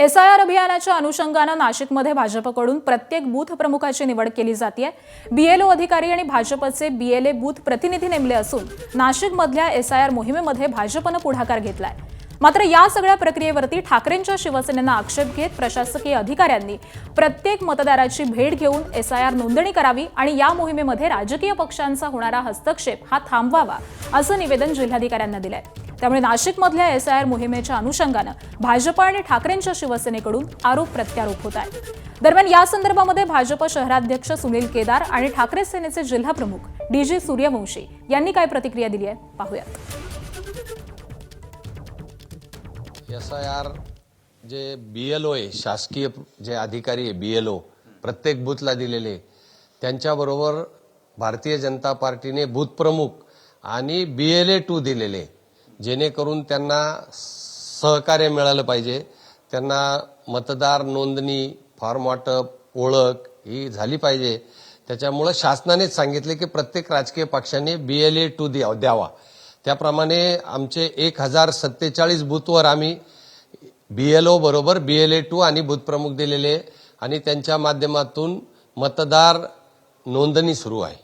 SIR अभियानाच्या अनुषंगानं नाशिकमध्ये भाजपकडून प्रत्येक बूथ प्रमुखाची निवड केली जाते। बीएलओ अधिकारी आणि भाजपचे बीएलए बूथ प्रतिनिधी नेमले असून नाशिकमधल्या एसआयआर मोहिमेमध्ये भाजपनं पुढाकार घेतलाय। मात्र या सगळ्या प्रक्रियेवरती ठाकरेंच्या शिवसेनेनं आक्षेप घेत प्रशासकीय अधिकाऱ्यांनी प्रत्येक मतदाराची भेट घेऊन एसआयआर नोंदणी करावी आणि या मोहिमेमध्ये राजकीय पक्षांचा होणारा हस्तक्षेप हा थांबवावा असं निवेदन जिल्हाधिकाऱ्यांना दिलंय। त्यामुळे नाशिकमधल्या एसआयआर मोहिमेच्या अनुषंगानं भाजप आणि ठाकरेंच्या शिवसेनेकडून आरोप प्रत्यारोप होत आहेत। दरम्यान या संदर्भामध्ये भाजप शहराध्यक्ष सुनील केदार आणि ठाकरे सेनेचे जिल्हाप्रमुख डीजी सूर्यवंशी यांनी काय प्रतिक्रिया दिली आहे पाहूयात। एसआयआर जे बीएलओ आहे, शासकीय जे अधिकारी आहे बीएलओ प्रत्येक बूथला दिलेले, त्यांच्याबरोबर भारतीय जनता पार्टीने बूथ प्रमुख आणि बीएलए 2 दिलेले, जेणेकरून त्यांना सहकार्य मिळालं पाहिजे, त्यांना मतदार नोंदणी फॉर्म वाटप ओळख ही झाली पाहिजे। त्याच्यामुळे शासनानेच सांगितले की प्रत्येक राजकीय पक्षाने बीएलए 2 द्यावा। त्याप्रमाणे आमचे 1047 बूथवर आम्ही बीएलओ बरोबर बीएलए 2 आणि बूथ प्रमुख दिलेले आणि त्यांच्या माध्यमातून मतदार नोंदणी सुरू आहे।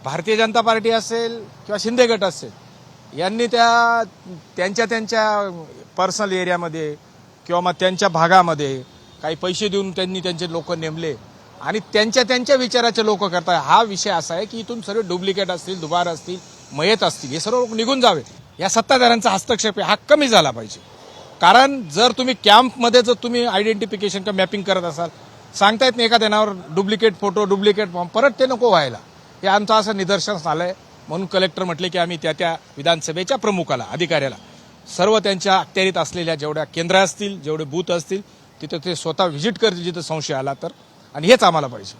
भारतीय जनता पार्टी असेल किंवा शिंदे गट असेल यांनी त्यांच्या पर्सनल एरियामध्ये किंवा मग त्यांच्या भागामध्ये काही पैसे देऊन त्यांनी त्यांचे लोक नेमले आणि त्यांच्या विचाराचे लोक करतात। हा विषय असा आहे की इथून सर्व डुप्लिकेट असतील, दुबार असतील, मयत असतील, हे सर्व लोक निघून जावे। या सत्ताधाऱ्यांचा हस्तक्षेप हा कमी झाला पाहिजे। कारण जर तुम्ही कॅम्पमध्ये जर तुम्ही आयडेंटिफिकेशन किंवा मॅपिंग करत असाल, सांगता येत नाही एखाद्या नावावर डुप्लिकेट फोटो, डुप्लिकेट फॉर्म, परत ते नको व्हायला। हे आमचं असं निदर्शनास आलंय। म्हणून कलेक्टर म्हटले की आम्ही त्या विधानसभेच्या प्रमुखाला, अधिकाऱ्याला सर्व त्यांच्या अखत्यारीत असलेल्या जेवढ्या केंद्र असतील, जेवढे बूथ असतील, तिथे ते स्वतः व्हिजिट करतील जिथे संशय आला तर, आणि हेच आम्हाला पाहिजे।